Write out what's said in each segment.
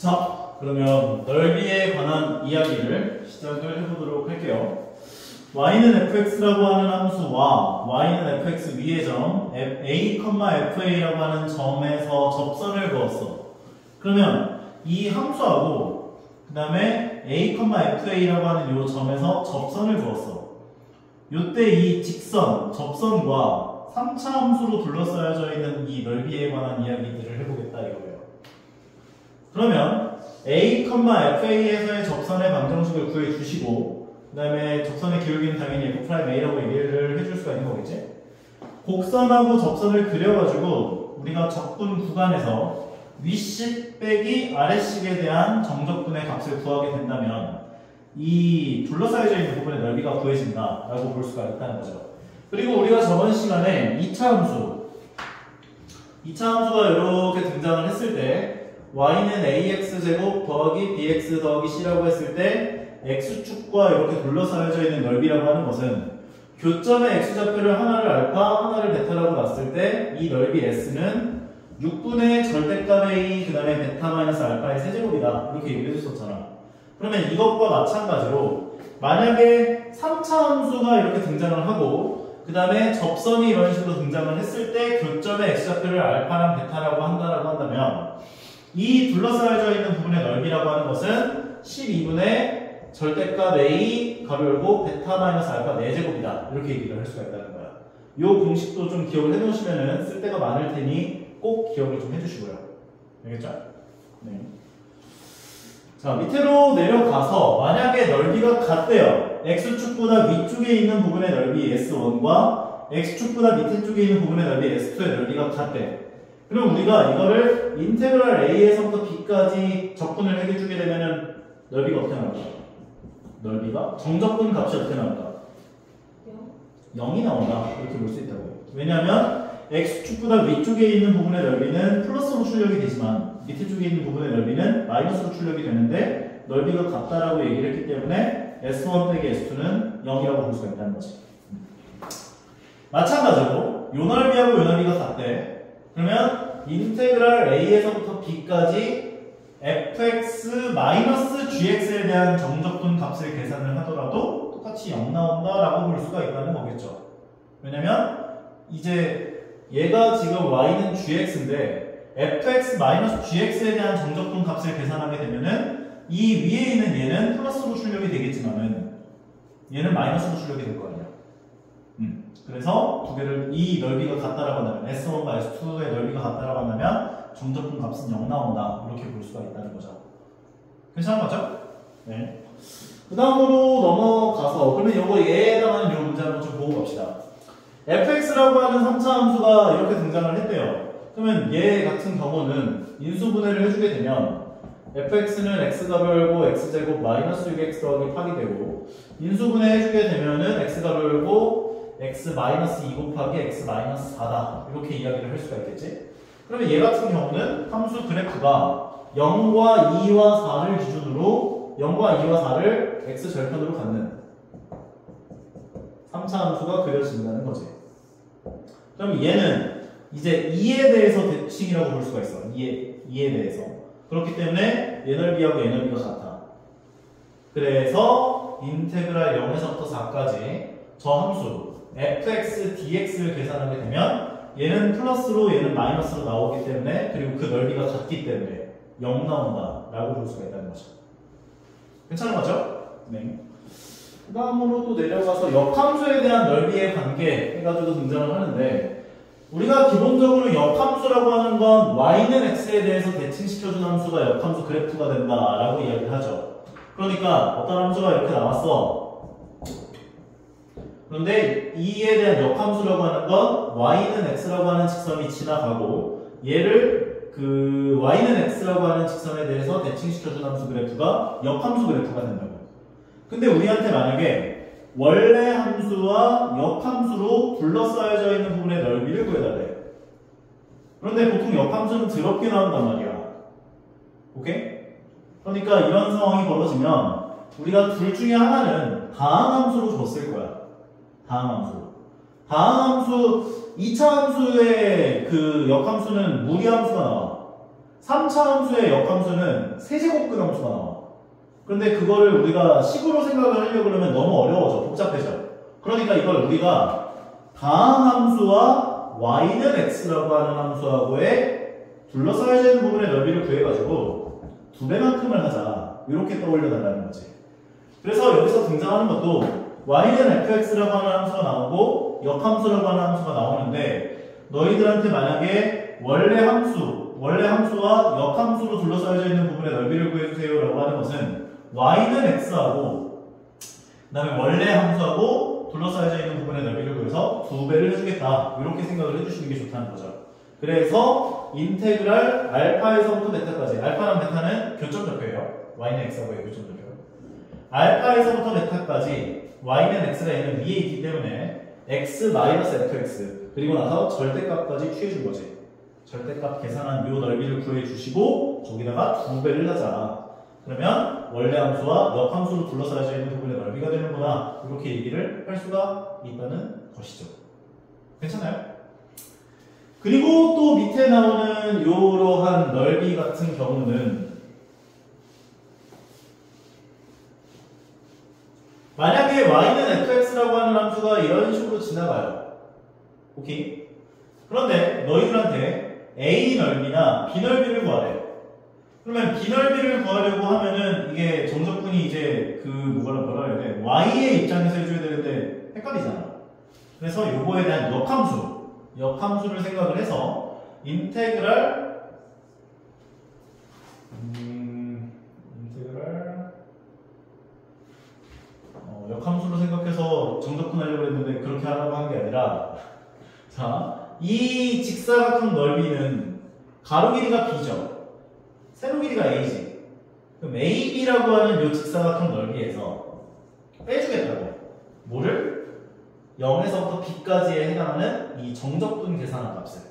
자, 그러면 넓이에 관한 이야기를 시작을 해보도록 할게요. y는 fx라고 하는 함수와 y는 fx 위의 점 a, fa라고 하는 점에서 접선을 그었어. 그러면 이 함수하고 그 다음에 a, fa라고 하는 이 점에서 접선을 그었어. 요때 이 직선, 접선과 3차 함수로 둘러싸여져 있는 이 넓이에 관한 이야기들을 해보겠다 이거예요. 그러면 a, fa에서의 접선의 방정식을 구해주시고 그 다음에 접선의 기울기는 당연히 f'a라고 얘기를 해줄 수가 있는 거겠지? 곡선하고 접선을 그려가지고 우리가 적분 구간에서 위식 빼기 아래식에 대한 정적분의 값을 구하게 된다면 이 둘러싸여져 있는 부분의 넓이가 구해진다 라고 볼 수가 있다는 거죠. 그리고 우리가 저번 시간에 2차 함수가 이렇게 등장을 했을 때 y는 ax제곱 더하기 bx 더하기 c라고 했을 때 x축과 이렇게 둘러싸여져 있는 넓이라고 하는 것은 교점의 x좌표를 하나를 알파, 하나를 베타라고 놨을 때 이 넓이 s는 6분의 절대값 a 그 다음에 베타 마이너스 알파의 세제곱이다 이렇게 얘기해 줬었잖아. 그러면 이것과 마찬가지로 만약에 3차 함수가 이렇게 등장을 하고 그 다음에 접선이 이런 식으로 등장을 했을 때 교점의 x좌표를 알파랑 베타라고 한다면 이 둘러싸여져 있는 부분의 넓이라고 하는 것은 12분의 절대값 a 가로 열고 베타 마이너스 알파 4제곱이다 이렇게 얘기를 할 수가 있다는 거야. 이 공식도 좀 기억을 해놓으시면은 쓸 때가 많을 테니 꼭 기억을 좀 해주시고요. 알겠죠? 네. 자, 밑으로 내려가서 만약에 넓이가 같대요. x축보다 위쪽에 있는 부분의 넓이 s1과 x축보다 밑에 쪽에 있는 부분의 넓이 s2의 넓이가 같대. 그럼 우리가 이거를 인테그랄 a에서부터 b까지 적분을 해주게 되면은 넓이가 어떻게 나올까? 넓이가 정적분 값이 어떻게 나올까? 0이 나온다 이렇게 볼 수 있다고요. 왜냐하면 x축보다 위쪽에 있는 부분의 넓이는 플러스로 출력이 되지만 밑에 쪽에 있는 부분의 넓이는 마이너스로 출력이 되는데 넓이가 같다라고 얘기를 했기 때문에 s1 빼기 s2는 0이라고 볼 수가 있다는 거지. 마찬가지로 요 넓이하고 요 넓이가 같대. 그러면 인테그랄 a에서부터 b까지 fx-gx에 대한 정적분 값을 계산을 하더라도 똑같이 0 나온다라고 볼 수가 있다는 거겠죠. 왜냐면 이제 얘가 지금 y는 gx인데 fx-gx에 대한 정적분 값을 계산하게 되면은 이 위에 있는 얘는 플러스로 출력이 되겠지만은 얘는 마이너스로 출력이 될 거 아니야. 그래서 두 개를 이 넓이가 같다라고 한다면 S1과 S2의 넓이가 같다라고 한다면 정적분 값은 0 나온다 이렇게 볼 수가 있다는 거죠. 괜찮은 거죠? 네. 그 다음으로 넘어가서 그러면 요거 얘에 해당하는 요 문제 한번 좀 보고 갑시다. fx라고 하는 3차 함수가 이렇게 등장을 했대요. 그러면 얘 같은 경우는 인수분해를 해주게 되면 fx는 x값을 열고 x제곱 마이너스 6x 더하기 8이 되고 인수분해 해주게 되면은 x값을 열고 x 마이너스 2 곱하기 x 마이너스 4다 이렇게 이야기를 할 수가 있겠지. 그러면 얘 같은 경우는 함수 그래프가 0과 2와 4를 기준으로 0과 2와 4를 x 절편으로 갖는 3차 함수가 그려진다는 거지. 그럼 얘는 이제 2에 대해서 대칭이라고 볼 수가 있어. 2에 대해서. 그렇기 때문에 얘 넓이하고 얘 넓이가 같아. 그래서 인테그랄 0에서부터 4까지 저 함수 fx, dx를 계산하게 되면 얘는 플러스로 얘는 마이너스로 나오기 때문에 그리고 그 넓이가 같기 때문에 0 나온다 라고 볼 수가 있다는 거죠. 괜찮은 거죠? 네. 그 다음으로 또 내려가서 역함수에 대한 넓이의 관계 해가지고 등장을 하는데 우리가 기본적으로 역함수라고 하는 건 y는 x에 대해서 대칭시켜준 함수가 역함수 그래프가 된다 라고 이야기를 하죠. 그러니까 어떤 함수가 이렇게 나왔어. 그런데 이에 대한 역함수라고 하는 건 y는 x라고 하는 직선이 지나가고 얘를 그 y는 x라고 하는 직선에 대해서 대칭시켜준 함수 그래프가 역함수 그래프가 된다고. 근데 우리한테 만약에 원래 함수와 역함수로 둘러싸여져 있는 부분의 넓이를 구해달래. 그런데 보통 역함수는 더럽게 나온단 말이야. 오케이? 그러니까 이런 상황이 벌어지면 우리가 둘 중에 하나는 다항함수로 줬을 거야. 다항함수 2차 함수의 그 역함수는 무리함수가 나와. 3차 함수의 역함수는 세제곱근 함수가 나와. 그런데 그거를 우리가 식으로 생각을 하려고 그러면 너무 어려워져. 복잡해져. 그러니까 이걸 우리가 다항 함수와 y는 x라고 하는 함수하고의 둘러싸여져 있는 부분의 넓이를 구해가지고 두 배만큼을 하자. 이렇게 떠올려달라는 거지. 그래서 여기서 등장하는 것도 y는 fx라고 하는 함수가 나오고 역함수라고 하는 함수가 나오는데 너희들한테 만약에 원래 함수와 역함수로 둘러싸여져 있는 부분의 넓이를 구해주세요 라고 하는 것은 y는 x하고 그 다음에 원래 함수하고 둘러싸여져 있는 부분의 넓이를 구해서 두 배를 해주겠다 이렇게 생각을 해주시는 게 좋다는 거죠. 그래서 인테그랄 알파에서부터 베타까지, 알파랑 베타는 교점좌표예요. y는 x하고의 교점좌표. 알파에서부터 베타까지 y는 x가 있는 위에 있기 때문에 x-fx 그리고 나서 절대값까지 취해준 거지. 절대값 계산한 요 넓이를 구해주시고 거기다가 두 배를 하자. 그러면 원래 함수와 역함수로 둘러싸여져 있는 부분의 넓이가 되는구나 이렇게 얘기를 할 수가 있다는 것이죠. 괜찮아요? 그리고 또 밑에 나오는 이러한 넓이 같은 경우는 만약에 y는 fx라고 하는 함수가 이런 식으로 지나가요. 오케이? 그런데 너희들한테 a 넓이나 b 넓이를 구하래. 그러면 b 넓이를 구하려고 하면은 이게 정적분이 이제 뭐라 해야 돼? y의 입장에서 해줘야 되는데 헷갈리잖아. 그래서 요거에 대한 역함수를 생각을 해서 역함수로 생각해서 정적분 하려고 했는데 그렇게 하라고 한 게 아니라 자, 이 직사각형 넓이는 가로 길이가 b죠. 세로 길이가 a지. 그럼 ab라고 하는 이 직사각형 넓이에서 빼주겠다고. 뭐를? 0에서부터 b까지에 해당하는 이 정적분 계산한 값을.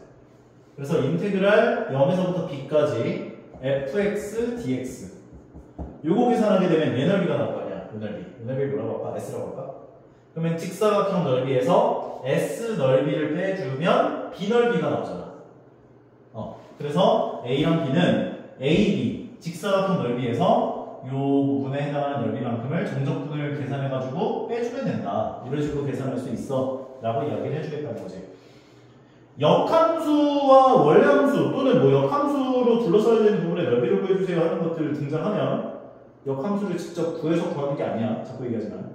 그래서 인테그랄 0에서부터 b까지 fx dx 요거 계산하게 되면 얘 넓이가 나올 거 아니야. 요 넓이 뭐라고 할까? s라고 할까? 그러면 직사각형 넓이에서 s 넓이를 빼주면 b 넓이가 나오잖아. 그래서 a랑 b는 ab 직사각형 넓이에서 이 부분에 해당하는 넓이만큼을 정적분을 계산해가지고 빼주면 된다. 이런 식으로 계산할 수 있어 라고 이야기를 해주겠다는 거지. 역함수와 원래함수 또는 뭐 역함수로 둘러싸여 있는 부분에 넓이를 구해주세요 하는 것들 등장하면 역함수를 직접 구해서 구하는 게 아니야. 자꾸 얘기하지만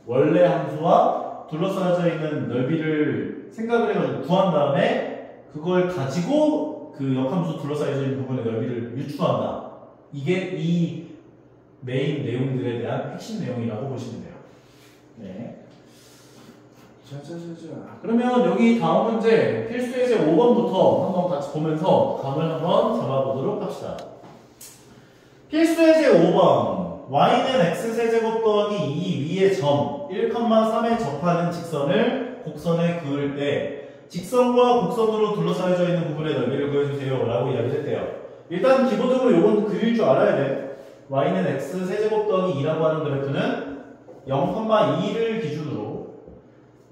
원래 함수와 둘러싸여져 있는 넓이를 생각을 해가지고 구한 다음에 그걸 가지고 그 역함수 둘러싸여져 있는 부분의 넓이를 유추한다. 이게 이 메인 내용들에 대한 핵심 내용이라고 보시면 돼요. 네. 그러면 여기 다음 문제 필수 예제 5번부터 한번 같이 보면서 감을 한번 잡아보도록 합시다. 필수 예제 5번 y는 x세제곱 더하기 2 위의 점 1,3에 접하는 직선을 곡선에 그을 때 직선과 곡선으로 둘러싸여져 있는 부분의 넓이를 구해주세요 라고 이야기를 했대요. 일단 기본적으로 이건 그릴 줄 알아야 돼. y는 x세제곱 더하기 2라고 하는 그래프는 0,2를 기준으로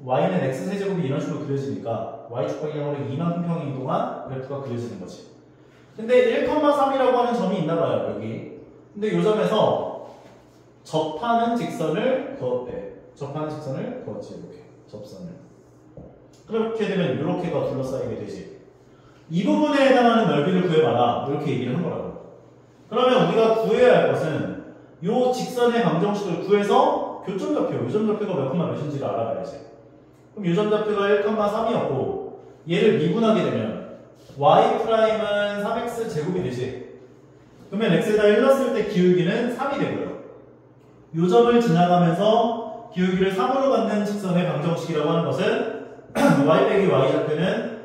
y는 x세제곱이 이런 식으로 그려지니까 y축 방향으로 2만큼 평이 동안 그래프가 그려지는 거지. 근데 1,3이라고 하는 점이 있나봐요 여기. 근데 이 점에서 접하는 직선을 그었대. 접하는 직선을 그었지. 이렇게 접선을. 그렇게 되면 이렇게가 둘러싸이게 되지. 이 부분에 해당하는 넓이를 구해봐라 이렇게 얘기를 한 거라고. 그러면 우리가 구해야 할 것은 이 직선의 방정식을 구해서 교점좌표, 요점좌표가 몇 콤마 몇인지를 알아가야지. 그럼 요점좌표가 1,3이었고 얘를 미분하게 되면 y'은 3x 제곱이 되지. 그러면 x에다 1 넣었을 때 기울기는 3이 되고요. 요 점을 지나가면서 기울기를 3으로 갖는 직선의 방정식이라고 하는 것은 y 빼기 y 좌표는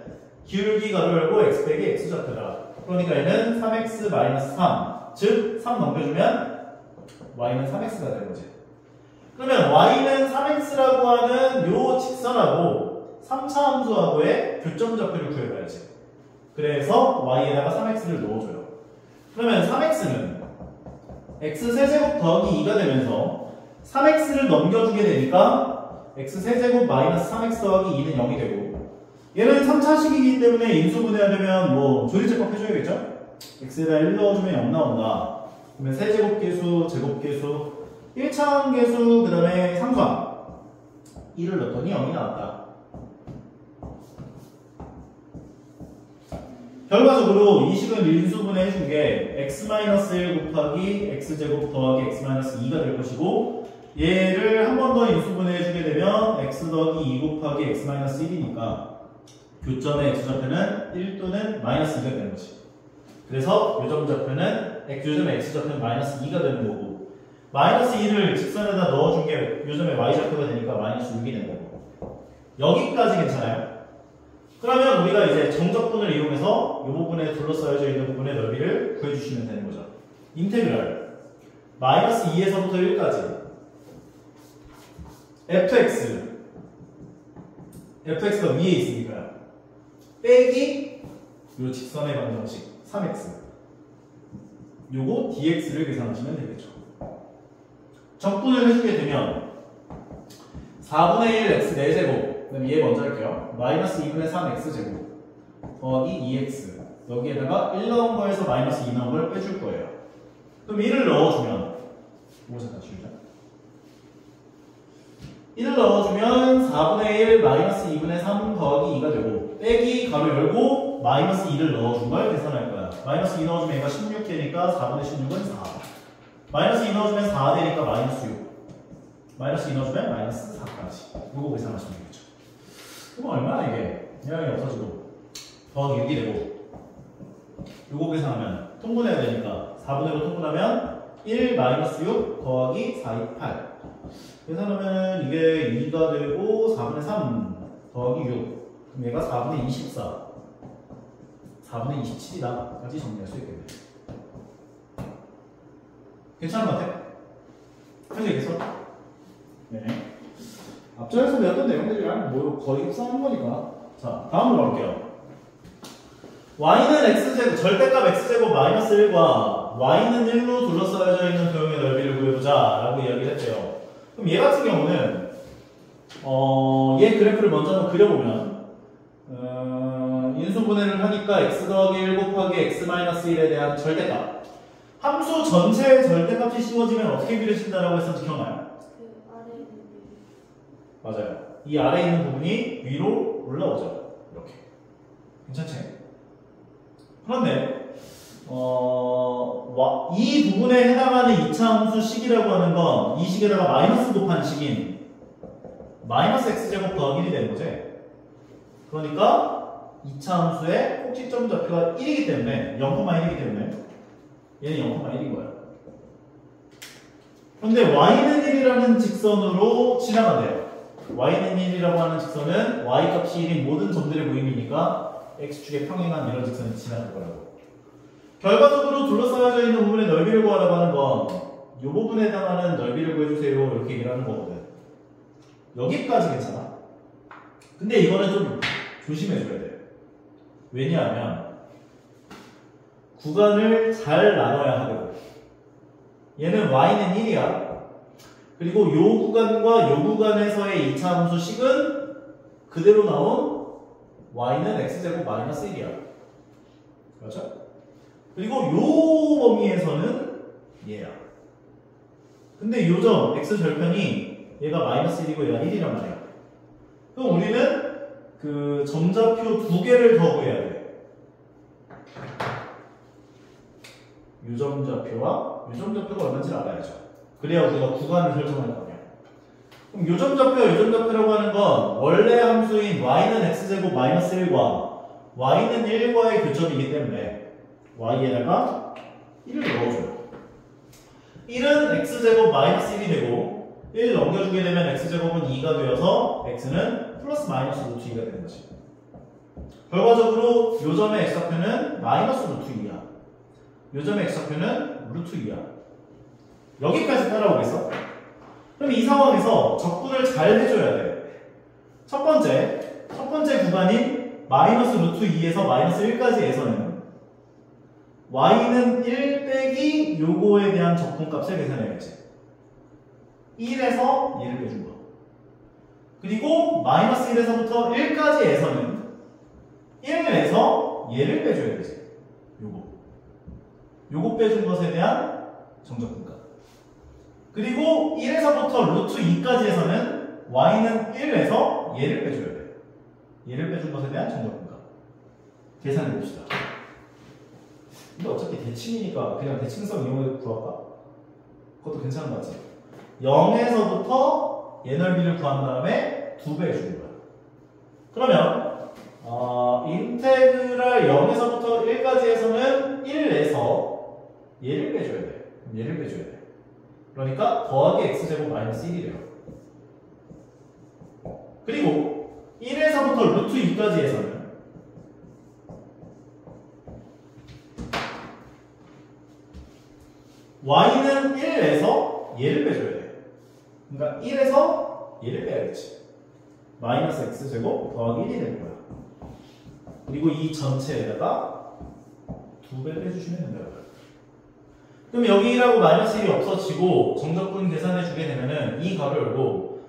기울기 가로 열고 x 빼기 x 좌표다. 그러니까 얘는 3x-3 즉 3 넘겨주면 y는 3x가 되는 거지. 그러면 y는 3x라고 하는 요 직선하고 3차 함수하고의 교점좌표를 구해봐야지. 그래서 y에다가 3x를 넣어줘요. 그러면 3x는 x세제곱 더하기 2가 되면서 3x를 넘겨주게 되니까 x세제곱 마이너스 3x 더하기 2는 0이 되고 얘는 3차식이기 때문에 인수분해하려면 뭐 조리제법 해줘야겠죠? x에다 1 넣어주면 0 나온다. 그러면 세제곱계수, 제곱계수, 1차원계수, 그 다음에 상수항 1을 넣었더니 0이 나왔다. 결과적으로 이 식은 인수분해 해준 게 x-1 곱하기 x제곱 더하기 x-2가 될 것이고, 얘를 한 번 더 인수분해 해주게 되면 x 더하기 2 곱하기 x-1이니까 교점의 x좌표는 1 또는 -2가 되는 거지. 그래서 요점의 x좌표는 -2가 되는 거고, -2를 직선에다 넣어준 게 요점의 y좌표가 되니까 -6이 되는 거고. 여기까지 괜찮아요? 그러면 우리가 이제 정적분을 이용해서 이 부분에 둘러싸여져 있는 부분의 넓이를 구해주시면 되는 거죠. 인테그랄 -2에서부터 1까지 fx가 위에 있으니까요. 빼기 요 직선의 방정식 3x, 요거 dx를 계산하시면 되겠죠. 적분을 해주게 되면 4분의 1 x 4제곱, 그럼 얘 먼저 할게요. -2분의 3 x제곱 더하기 2x, 여기에다가 1 넣은 거에서 -2 넣은 걸 빼줄 거예요. 그럼 1을 넣어주면, 이거 잠깐 줄자. 1을 넣어주면 4분의 1 -2분의 3 더하기 2가 되고, 빼기 가로 열고 -2를 넣어준 걸 계산할 거야. -2 넣어주면 얘가 16 되니까 4분의 16은 4. -2 넣어주면 4 되니까 -6. -2 넣어주면 -4까지. 요거 계산하시면 되겠죠. 그럼 얼마나 이게? 영향이 없어지고 더하기 6이 되고, 요거 계산하면 통분해야 되니까 4분의 5 통분하면 1 -6 더하기 4, 2, 8. 계산하면 이게 2가 되고 4분의 3 더하기 6. 그럼 얘가 4분의 24, 4분의 27이다 까지 정리할 수 있겠네. 괜찮은 것 같아? 할 수 있겠어? 네. 앞전에서 배웠던 내용들이랑 뭐 거의 흡사한 거니까. 자, 다음으로 가볼게요. y는 x제곱, 절대값 x제곱 -1과 y는 1로 둘러싸여져 있는 도형의 넓이를 구해보자 라고 이야기를 했대요. 그럼 얘 같은 경우는 얘 그래프를 먼저 한번 그려보면 인수분해를 하니까 x 더하기 1 곱하기 x-1에 대한 절대값, 함수 전체의 절대값이 씌워지면 어떻게 그려진다라고 했었는지 기억나요? 그 아래 있는 맞아요. 이 아래에 있는 부분이 위로 올라오죠. 이렇게. 괜찮지? 그런데 이 부분에 해당하는 2차 함수 식이라고 하는 건 이 식에다가 마이너스 곱한 식인 -x제곱 더하기 1이 되는 거지. 그러니까 2차 함수의 꼭지점 좌표가 1이기 때문에 0,1이기 때문에 얘는 0,1인 거야. 그런데 y는 1이라는 직선으로 지나간대요. y는 1이라고 하는 직선은 y 값이 1인 모든 점들의 모임이니까 x축에 평행한 이런 직선이 지나갈 거라고. 결과적으로 둘러싸여져 있는 부분의 넓이를 구하라고 하는 건 이 부분에 해당하는 넓이를 구해주세요 이렇게 얘기를 하는 거거든. 여기까지 괜찮아. 근데 이거는 좀 조심해줘야 돼. 왜냐하면 구간을 잘 나눠야 하거든. 얘는 y는 1이야. 그리고 요 구간과 요 구간에서의 2차 함수 식은 그대로 나온 y는 x제곱 -1이야. 그렇죠? 그리고 요 범위에서는 얘야. 근데 요점 x절편이 얘가 -1이고 얘가 1이란 말이야. 그럼 우리는 그 점좌표 두 개를 더 구해야 돼. 요점좌표와 요점좌표가 얼마인지 알아야죠. 그래야 우리가 구간을 설정할 거냐. 그럼 요점좌표라고 하는 건 원래 함수인 y는 x제곱 -1과 y는 1과의 교점이기 때문에 y에다가 1을 넣어줘요. 1은 x제곱 -1이 되고 1 넘겨주게 되면 x제곱은 2가 되어서 x는 플러스 마이너스 루트 2가 되는 거지. 결과적으로 요점의 x좌표는 마이너스 루트 2야. 요점의 x좌표는 루트 2야. 여기까지 따라오겠어? 그럼 이 상황에서 적분을 잘 해줘야 돼. 첫 번째 구간인 마이너스 루트 2에서 마이너스 1까지에서는 y는 1 빼기 요거에 대한 적분값을 계산해야지. 1에서 얘를 빼준 거. 그리고 마이너스 1에서부터 1까지에서는 1에서 얘를 빼줘야 되지. 요거. 요거 빼준 것에 대한 정적분값. 그리고 1에서부터 루트 2까지에서는 y는 1에서 얘를 빼줘야 돼. 얘를 빼준 것에 대한 정적분값. 계산해 봅시다. 이거 어차피 대칭이니까 그냥 대칭성 이용해서 구할까? 그것도 괜찮은 것 같지? 0에서부터 얘 넓이를 구한 다음에 2배 해주는 거야. 그러면 인테그랄 0에서부터 1까지에서는 1에서 얘를 빼줘야 돼. 얘를 빼줘야 돼. 그러니까 더하기 x제곱 마이너스 1이래요. 그리고 1에서부터 루트 2까지에서는 y는 1에서 얘를 빼줘야 돼. 그러니까 1에서 얘를 빼야겠지. 마이너스 x제곱 더하기 1이 될 거야. 그리고 이 전체에다가 2배 빼주시면 된다. 그럼 여기라고 마이너스 1이 없어지고 정적분 계산해 주게 되면은 이 가로 열고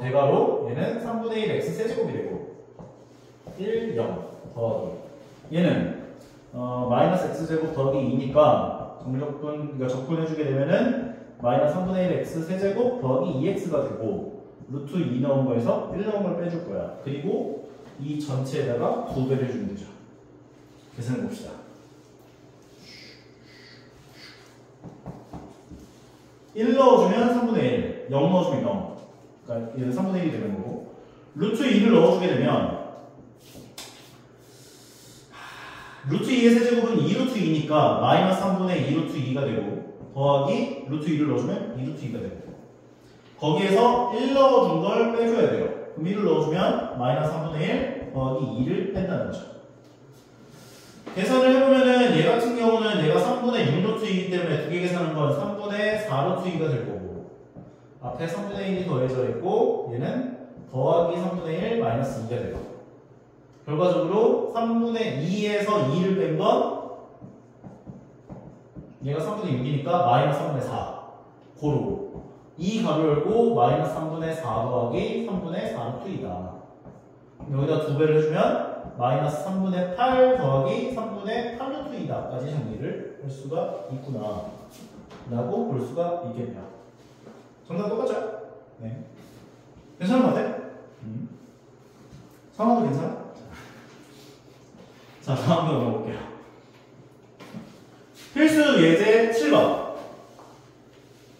대가로 얘는 3분의 1 x 세제곱이 되고 1, 0 더하기 얘는 마이너스 x제곱 더하기 2니까 정적분, 그러니까 적분해 주게 되면은 마이너스 3분의 1 x 세제곱 더하기 2x가 되고 루트 2 넣은 거에서 1 넣은 걸 빼줄 거야. 그리고 이 전체에다가 2배를 해주면 되죠. 계산해 봅시다. 1 넣어주면 3분의 1, 0 넣어주면 0. 그러니까 얘는 3분의 1이 되는 거고, 루트 2를 넣어주게 되면 루트 2의 세제곱은 2루트 2니까 마이너스 3분의 2루트 2가 되고 더하기 루트 2를 넣어주면 2루트 2가 되고 거기에서 1 넣어준 걸 빼줘야 돼요. 그럼 1을 넣어주면 마이너스 3분의 1 더하기 2를 뺀다는 거죠. 계산을 해보면은 얘 같은 경우는 얘가 3분의 6루트 2이기 때문에 두 개 계산한 건 3분의 4루트 2가 될 거고 앞에 3분의 1이 더해져 있고 얘는 더하기 3분의 1 마이너스 2가 되고 결과적으로 3분의 2에서 2를 뺀 건 얘가 3분의 6이니까 마이너스 3분의 4 고르고 2 가로 열고 마이너스 3분의 4 더하기 3분의 4루트 2다. 여기다 2배를 해주면 마이너스 3분의 8 더하기 3분의 8루트 2다까지 정리를 할 수가 있구나 라고 볼 수가 있겠네요. 정답 똑같죠? 네. 괜찮은 것 같아? 상황도 괜찮아? 자, 다음 거 넘어볼게요. 필수 예제 7번.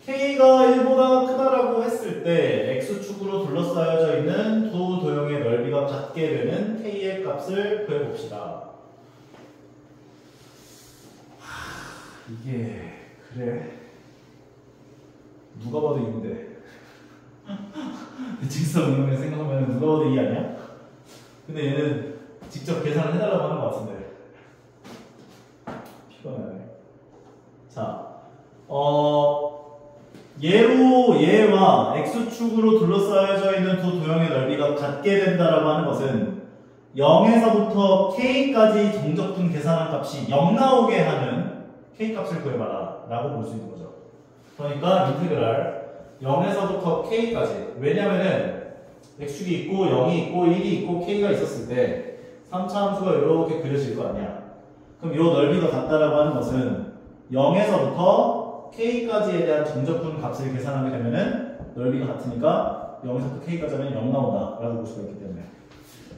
K가 1보다 크다라고 했을 때 X축으로 둘러싸여져 있는 두 도형의 넓이가 같게 되는 K의 값을 구해봅시다. 이게 그래? 누가 봐도 2인데 직선 응용을 생각하면 누가 봐도 2 아니야? 근데 얘는 직접 계산을 해달라고 하는 것 같은데 피곤하네. 자, 얘와 X축으로 둘러싸여져 있는 두 도형의 넓이가 같게 된다라고 하는 것은 0에서부터 K까지 정적분 계산한 값이 0 나오게 하는 K값을 구해봐라 라고 볼 수 있는 거죠. 그러니까 인테그랄 0에서부터 K까지, 왜냐면은 X축이 있고 0이 있고 1이 있고 K가 있었을 때 3차 함수가 이렇게 그려질 거 아니야. 그럼 이 넓이가 같다라고 하는 것은 0에서부터 K까지에 대한 정적분 값을 계산하게 되면은 넓이가 같으니까 0에서부터 K까지 하면 0 나온다 라고 볼 수가 있기 때문에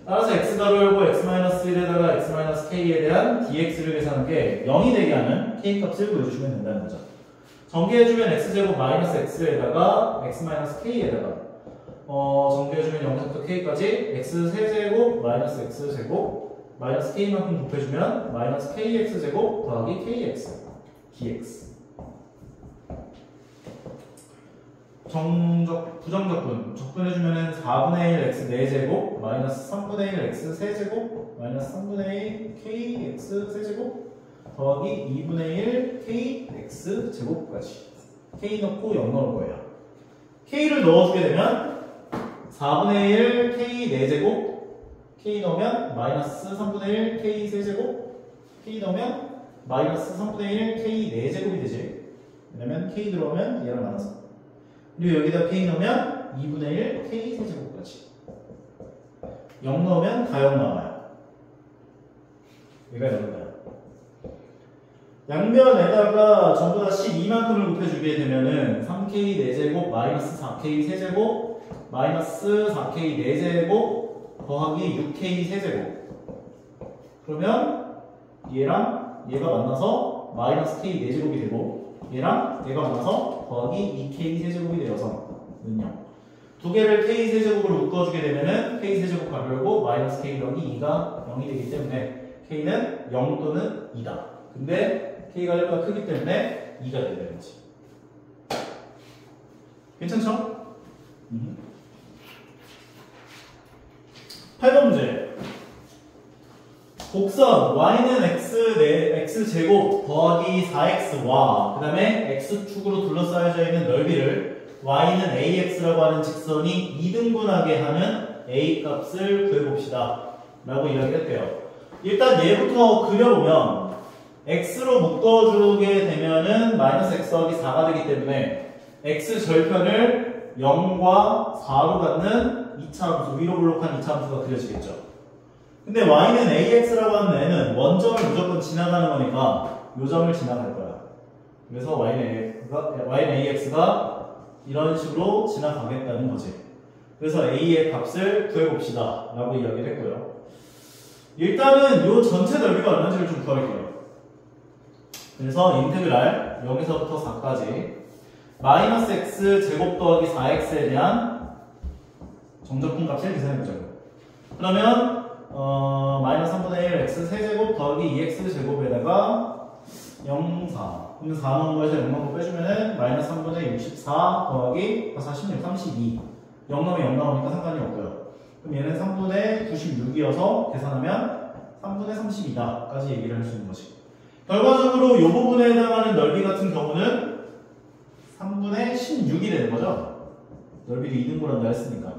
따라서 X가로 열고 X-1에다가 X-K에 대한 dx를 계산한 게 0이 되게 하는 K값을 구해주시면 된다는 거죠. 전개해주면 X제곱 마이너스 X에다가 X-K에다가 전개해주면 0에서부터 K까지 X3제곱 마이너스 X제곱 마이너스 K만큼 곱해주면 마이너스 KX제곱 더하기 KX dx 부정적분 적분해주면 4분의 1 x 4제곱 마이너스 3분의 1 x 세제곱 마이너스 3분의 1 kx 세제곱 더하기 2분의 1 kx 제곱까지 k 넣고 0 넣을 거예요. k를 넣어주게 되면 4분의 1 k 4제곱 k 넣으면 마이너스 3분의 1 k 세제곱 k 넣으면 마이너스 3분의 1 k 4제곱이 되지. 왜냐면 k 들어오면 얘랑 나눠서 그리고 여기다 k 넣으면 2분의 1 k 세제곱까지 0 넣으면 다 0 나와요. 얘가 0이야. 양변에다가 전부 다 12만큼을 곱해주게 되면은 3k 4제곱 마이너스 4k 세제곱 마이너스 4k 4제곱 더하기 6k 세제곱. 그러면 얘랑 얘가 만나서 마이너스 k 4제곱이 되고 얘랑 얘가 만나서 더하기 2k 세제곱이 되어서는요. 두 개를 k 세제곱으로 묶어주게 되면은 k 세제곱 가려고 마이너스 k 더하기 2가 0이 되기 때문에 k는 0 또는 2다. 근데 k가 1보다 크기 때문에 2가 되는 거지. 괜찮죠? 8번 문제. 곡선 y는 x제곱 더하기 4x와 그 다음에 x축으로 둘러싸여져 있는 넓이를 y는 ax라고 하는 직선이 2등분하게 하는 a 값을 구해봅시다 라고 이야기를 했대요. 일단 얘부터 그려보면 x로 묶어주게 되면은 마이너스 x 더하기 4가 되기 때문에 x 절편을 0과 4로 갖는 2차 함수, 위로 블록한 2차 함수가 그려지겠죠. 근데 y는 ax라고 하는 애는 원점을 무조건 지나가는 거니까 요 점을 지나갈 거야. 그래서 y는 ax가 이런 식으로 지나가겠다는 거지. 그래서 a의 값을 구해봅시다 라고 이야기를 했고요. 일단은 요 전체 넓이가 얼마인지를 좀 구할게요. 그래서 인테그랄 0에서부터 4까지 마이너스 x 제곱 더하기 4x에 대한 정적분 값을 계산해보자고. 그러면 마이너스 3분의 1 x 세제곱 더하기 2x 제곱에다가 0, 4 그러면 4 넣은 거에서 0 넣은 거 빼주면은 마이너스 3분의 64 더하기 46, 32 0 넣으면 0 나오니까 상관이 없고요. 그럼 얘는 3분의 96이어서 계산하면 3분의 32다까지 얘기를 할 수 있는 거지. 결과적으로 이 부분에 해당하는 넓이 같은 경우는 3분의 16이 되는 거죠. 넓이를 2등분한다 했으니까.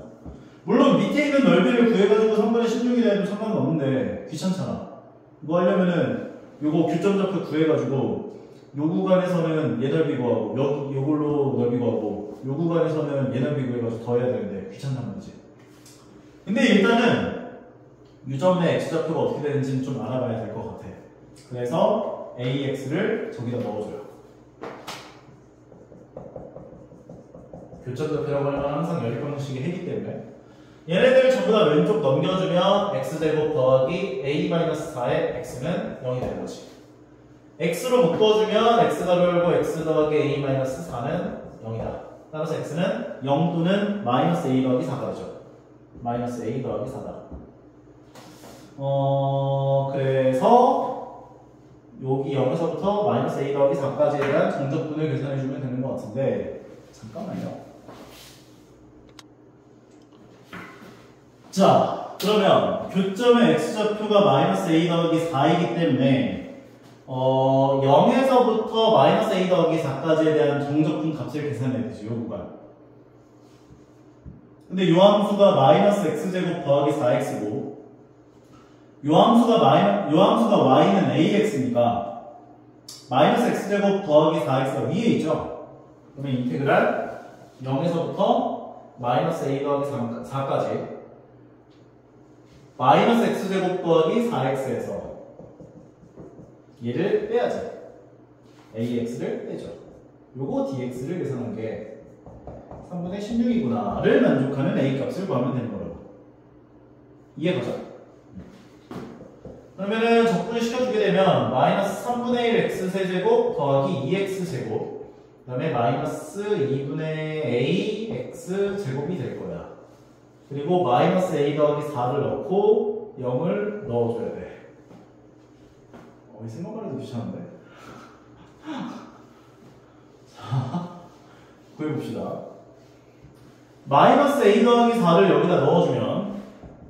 물론 밑에 있는 넓이를 구해가지고 3분의 16이라 해도 상관은 없는데 귀찮잖아. 뭐 하려면은 요거 교점좌표 구해가지고 요 구간에서는 얘 넓이 구하고 요걸로 넓이 구하고 요 구간에서는 얘 넓이 구해가지고 더 해야 되는데 귀찮다는 거지. 근데 일단은 유점의 x좌표가 어떻게 되는지는 좀 알아봐야 될 것 같아. 그래서 ax를 저기다 넣어줘요. 교점좌표라고 하면 항상 열방식이 해기 때문에 얘네들 전부 다 왼쪽 넘겨주면 x제곱 더하기 a-4의 x는 0이 되는 거지. x로 묶어주면 x가 열고 x 더하기 a-4는 0이다. 따라서 x는 0 또는 마이너스 a 더하기 4가 되죠. 마이너스 a 더하기 4다. 그래서 여기 0에서부터 마이너스 a 더하기 4까지에 대한 정적분을 계산해주면 되는 것 같은데 잠깐만요. 자, 그러면 교점의 x좌표가 마이너스 a 더하기 4이기 때문에 0에서부터 마이너스 a 더하기 4까지에 대한 정적분 값을 계산해야 되죠, 요 구간. 근데 요 함수가 마이너스 x제곱 더하기 4x고 요 함수가 y는 ax니까 마이너스 x제곱 더하기 4x가 위에 있죠. 그러면 인테그랄 0에서부터 마이너스 a 더하기 4까지 마이너스 x제곱 더하기 4x에서 얘를 빼야지. ax를 빼죠. 요거 dx를 계산한 게 3분의 16이구나를 만족하는 a 값을 구하면 되는 거라고. 이해가죠? 그러면은 적분을 시켜주게 되면 마이너스 3분의 1 x 세제곱 더하기 2x 제곱 그 다음에 마이너스 2분의 a x 제곱이 될 거야. 그리고 마이너스 a 더하기 4를 넣고 0을 넣어줘야 돼. 생각만 해도 귀찮은데? 자, 구해봅시다. 마이너스 a 더하기 4를 여기다 넣어주면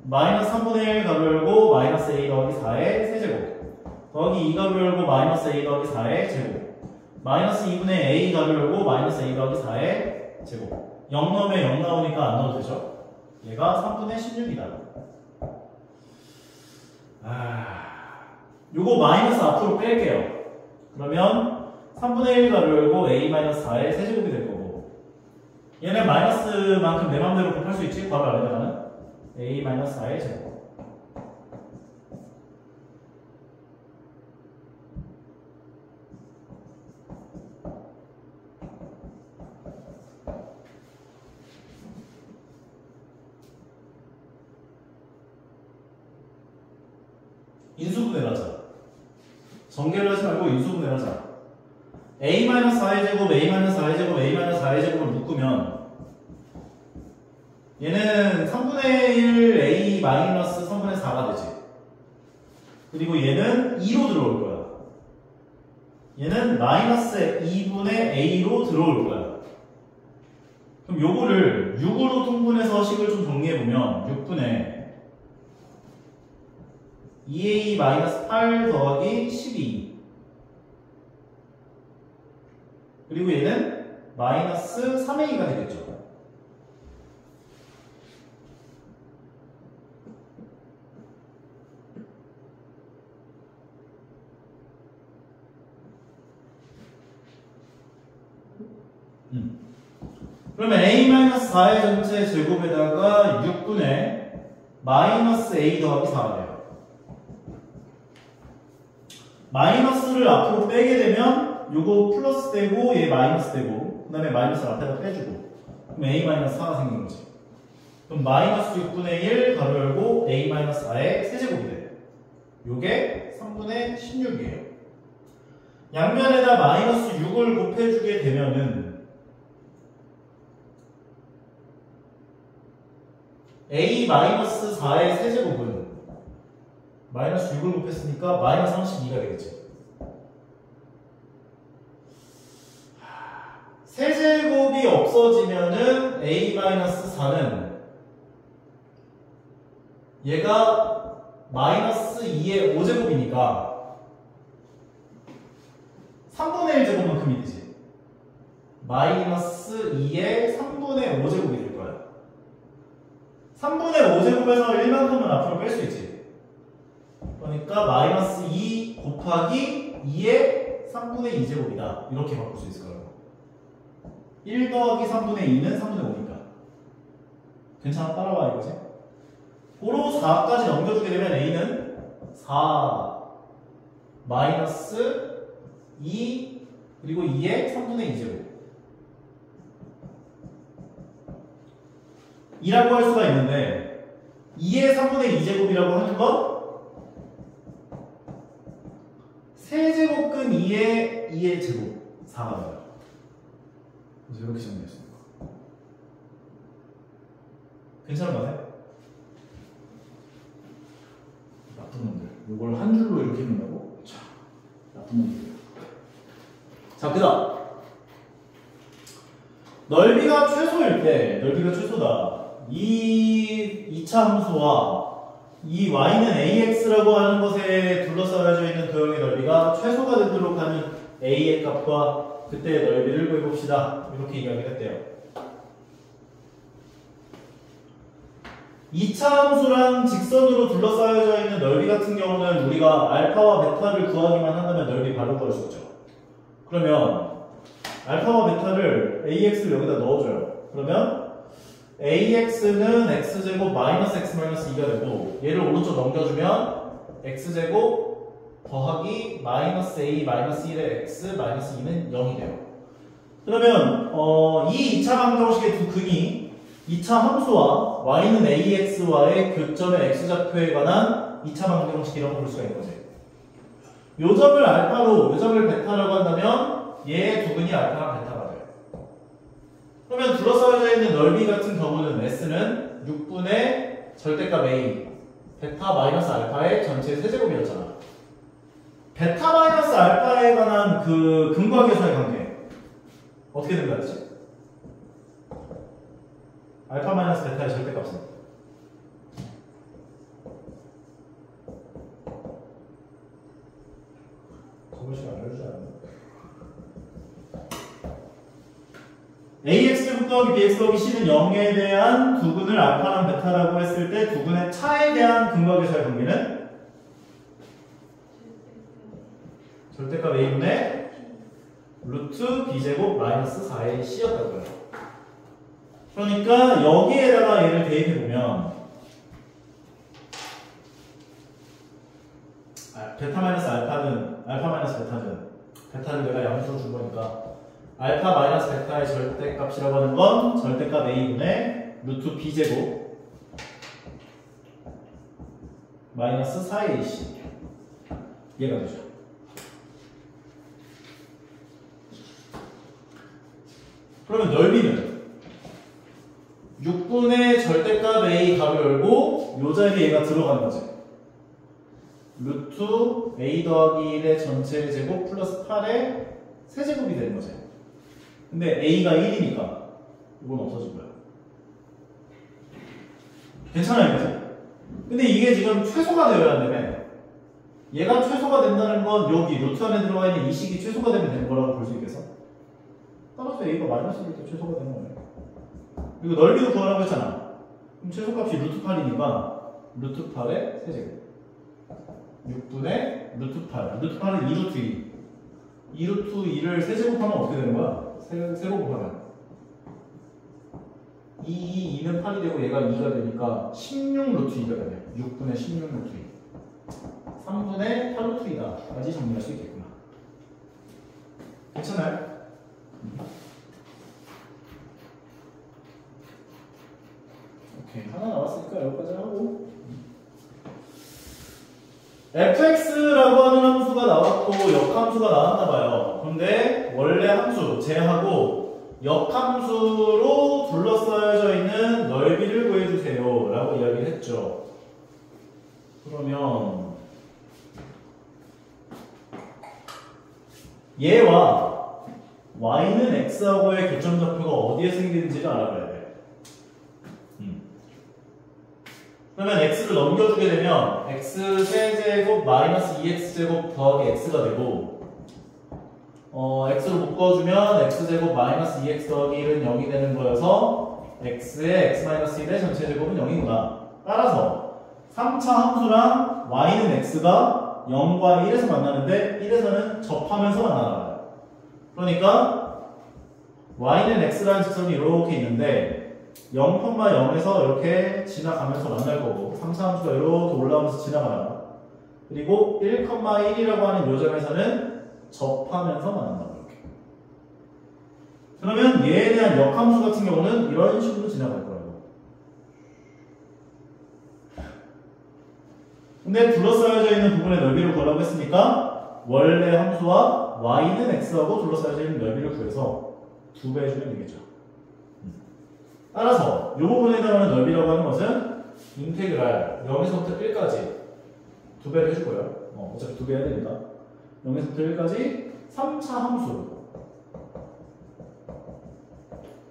마이너스 3분의 1 가로 열고 마이너스 a 더하기 4의 세제곱 더하기 2 가로 열고 마이너스 a 더하기 4의 제곱 마이너스 2분의 a 가로 열고 마이너스 a 더하기 4의 제곱 0 넣으면 0 나오니까 안 넣어도 되죠? 얘가 3분의 16이다. 요거 마이너스 앞으로 뺄게요. 그러면 3분의 1 가로 열고 a-4의 세제곱이 될 거고 얘는 마이너스만큼 내 맘대로 곱할 수 있지? 바로 아래다가는 a-4의 제곱 인수분해를 하자. 전개를 하지 말고 인수분해를 하자. a-4의 제곱, a-4의 제곱, a-4의 제곱을 묶으면 얘는 3분의 1 a 마이너스 3분의 4가 되지. 그리고 얘는 2로 들어올 거야. 얘는 마이너스 2분의 a로 들어올 거야. 그럼 요거를 6으로 통분해서 식을 좀 정리해보면 6분의 2a 마이너스 8 더하기 12 그리고 얘는 마이너스 3a가 되겠죠. 그러면 a-4의 전체 제곱에다가 6분의 마이너스 a 더하기 4가 돼요. 마이너스를 앞으로 빼게 되면 요거 플러스 되고 얘 마이너스 되고 그 다음에 마이너스를 앞에다 빼주고 그럼 a-4가 생긴 거지. 그럼 마이너스 6분의 1 가로 열고 a-4의 세제곱이 돼. 요게 3분의 16이에요. 양면에다 마이너스 6을 곱해주게 되면은 a-4의 세제곱은 마이너스 6을 곱했으니까 마이너스 32가 되겠지. 세제곱이 없어지면은 a-4는 얘가 마이너스 2의 5제곱이니까 3분의 1 제곱만큼이 되지. 마이너스 2의 3분의 5제곱이 될 거야. 3분의 5제곱에서 1만큼은 앞으로 뺄 수 있지. 그러니까 마이너스 2 곱하기 2의 3분의 2제곱이다. 이렇게 바꿀 수 있을 거예요. 1 더하기 3분의 2는 3분의 5니까. 괜찮아? 따라와 이거지? 고로 4까지 넘겨주게 되면 a는 4 마이너스 2 그리고 2의 3분의 2제곱 이라고 할 수가 있는데 2의 3분의 2제곱이라고 하는 건 세제곱근 2의 제곱 4가 나와요. 그래서 이렇게 정리했습니다. 괜찮은 거 같아요? 나쁜 놈들. 이걸 한 줄로 이렇게 읽는다고? 자, 나쁜 놈들. 자, 그 다음 넓이가 최소일 때, 넓이가 최소다. 이 2차 함수와 이 y는 ax라고 하는 것에 둘러싸여져 있는 도형의 넓이가 최소가 되도록 하는 a의 값과 그때의 넓이를 구해봅시다. 이렇게 이야기를 했대요. 2차 함수랑 직선으로 둘러싸여져 있는 넓이 같은 경우는 우리가 알파와 베타를 구하기만 한다면 넓이 바로 구할 수 있죠. 그러면 알파와 베타를 ax를 여기다 넣어줘요. 그러면 ax는 x제곱 마이너스 x 마이너스 2가 되고 얘를 오른쪽 넘겨주면 x제곱 더하기 마이너스 a 마이너스 1의 x 마이너스 2는 0이 돼요. 그러면 이 2차 방정식의 두 근이 2차 함수와 y는 ax와의 교점의 x좌표에 관한 2차 방정식이라고 볼 수가 있는 거지. 요 점을 알파로, 요 점을 베타라고 한다면 얘의 두 근이 알파랑 베타가 돼요. 그러면 둘러싸여져 있는 넓이 같은 경우는 S는 6분의 절대값 A, 베타 마이너스 알파의 전체 세제곱이었잖아. 베타 마이너스 알파에 관한 그 근과 계수의 관계 어떻게 된 거였지? 알파 마이너스 베타의 절대값은 저것이 알려주지 않나? ax제곱 더하기 bx 더하기 c는 0에 대한 두 근을 알파랑 베타라고 했을 때 두 근의 차에 대한 근과 계수의 관계는 절대값 a분의 루트 b제곱 마이너스 4의 c였다고요. 그러니까 여기에다가 얘를 대입해보면 베타 마이너스 알파는 알파 마이너스 베타는 베타를 내가 양수로 준 거니까 알파 마이너스 베타의 절대값이라고 하는 건 절대값 a분의 루트 b제곱 마이너스 4ac 얘가 되죠. 그러면 넓이는 6분의 절대값 a 가로 열고 요 자리에 얘가 들어가는 거지. 루트 a 더하기 1의 전체 제곱 플러스 8의 세제곱이 되는 거지. 근데 a가 1이니까 이건 없어진 거야. 괜찮아요, 그치? 근데 이게 지금 최소가 되어야 한다며. 얘가 최소가 된다는 건 여기 루트 안에 들어가 있는 이 식이 최소가 되면 되는 거라고 볼 수 있겠어? 따라서 a가 마이너스일 때 최소가 되는 거예요. 그리고 넓이도 구하라고 했잖아. 그럼 최소값이 루트 8이니까 루트 8의 세제곱 6분의 루트 8. 루트 8은 2루트 2. 2루트 2를 세제곱하면 어떻게 되는 거야? 세로곱하면 2는 8이 되고 얘가 2가 되니까 16루트 2가 되네. 6분의 16루트 2. 3분의 8루트 2다. 까지 정리할 수 있겠구나. 괜찮아요? 오케이. 하나 나왔으니까 여기까지 하고. fx라고 하는 함수가 나왔고 역함수가 나왔나봐요. 근데 원래 함수 제하고 역함수로 둘러싸여져 있는 넓이를 구해주세요 라고 이야기를 했죠. 그러면 얘와 y는 x하고의 교점좌표가 어디에 생기는지를 알아봐야 돼. 그러면 x를 넘겨주게 되면 x 세제곱 마이너스 2x제곱 더하기 x가 되고 x로 묶어주면 x제곱 마이너스 2x 더하기 1은 0이 되는 거여서 x의 x 마이너스 1의 전체 제곱은 0이구나. 따라서 3차 함수랑 y는 x가 0과 1에서 만나는데 1에서는 접하면서 만나요. 그러니까 y는 x라는 직선이 이렇게 있는데 0,0에서 이렇게 지나가면서 만날 거고 3차 함수가 이렇게 올라오면서 지나가요. 그리고 1,1이라고 하는 요점에서는 접하면서 만난다고 이렇게. 그러면 얘에 대한 역함수 같은 경우는 이런 식으로 지나갈 거예요. 근데 둘러싸여져 있는 부분의 넓이를 구하라고 했으니까 원래 함수와 y는 x하고 둘러싸여져 있는 넓이를 구해서 2배 해주면 되겠죠. 따라서 이 부분에 해당하는 넓이라고 하는 것은 인테그랄 0에서부터 1까지 2배를 해줄 거예요. 어차피 2배 해야 되니까 0에서부터 1까지 3차 함수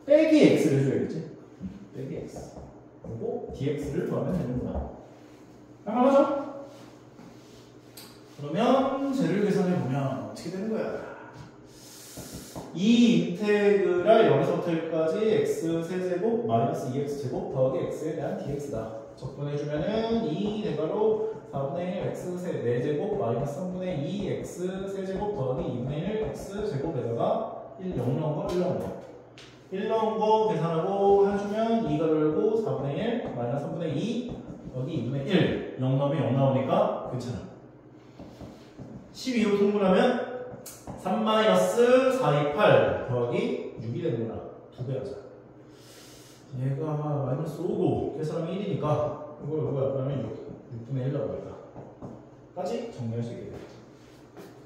빼기 x를 해줘야겠지. 빼기 x 그리고 dx를 구하면 되는구나. 할만하죠? 그러면 쟤를 계산해보면 어떻게 되는 거야? 이 인테그랄 0에서부터 1까지 x 세제곱 마이너스 2x제곱 더하기 x에 대한 dx다. 적분해주면은 2 대괄호 4분의 1 x 4제곱 마이너스 3분의 2 x 세제곱 더하기 2분의 1 x제곱에다가 1 0 넣은 거 1 넣은 거 1 넣은 거 계산하고 해주면 2가 열고 4분의 1 마이너스 3분의 2 여기 2분의 1 0 넣으면 0 나오니까 괜찮아. 12로 통분하면 3-428 더하기 6이 되는구나. 2배 하자. 얘가 마이너스 5고 계산하면 1이니까 이걸 그러면 6분의 1 나오니까 까지 정리할 수 있게 되겠죠.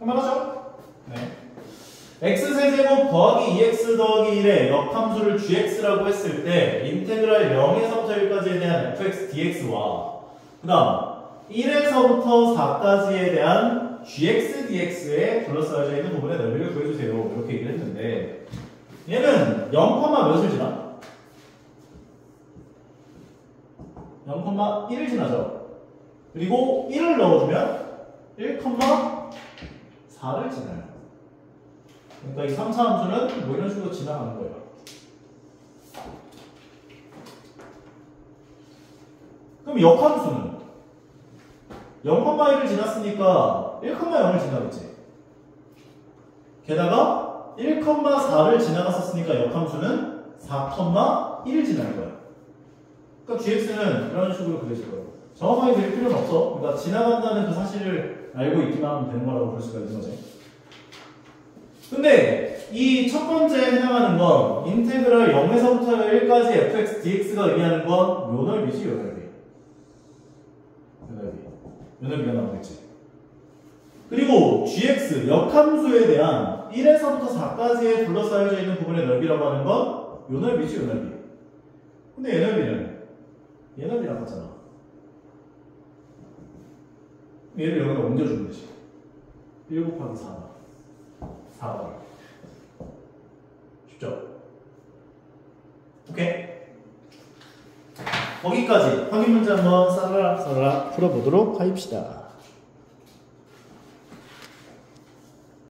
할만하죠? 네. x세제곱 더하기 2x 더하기 1의 역함수를 gx라고 했을 때 인테그랄 0에서부터 1까지에 대한 fx dx와 그 다음 1에서부터 4까지에 대한 gx dx에 둘러싸여져 있는 부분의 넓이를 구해주세요. 이렇게 얘기를 했는데 얘는 0, 몇을 지나? 0,1을 지나죠. 그리고 1을 넣어주면 1,4를 지나요. 그러니까 이 3차 함수는 뭐 이런 식으로 지나가는 거예요. 그럼 역함수는 0,1을 지났으니까 1,0을 지나겠지. 게다가 1,4를 지나갔었으니까 역함수는 4,1을 지날 거야. 그러니까 gx는 이런 식으로 그려질 거예요. 정확하게 그릴 필요는 없어. 그러니까 지나간다는 그 사실을 알고 있기만 하면 되는 거라고 볼 수가 있는 거지. 근데 이 첫 번째에 해당하는 건 인테그랄 0에서부터 1까지 fx dx가 의미하는 건 요 넓이지, 요 넓이. 요 넓이. 요 넓이가 나오겠지. 그리고 gx 역함수에 대한 1에서부터 4까지에 둘러싸여져 있는 부분의 넓이라고 하는 건 요 넓이지, 요 넓이. 근데 얘 넓이는 얘 넓이라고 하잖아. 얘를 여기다 옮겨주면 되지. 1 곱하기 4다. 4다. 쉽죠? 오케이? 거기까지 확인 문제 한번 싸라 풀어보도록 하십시다.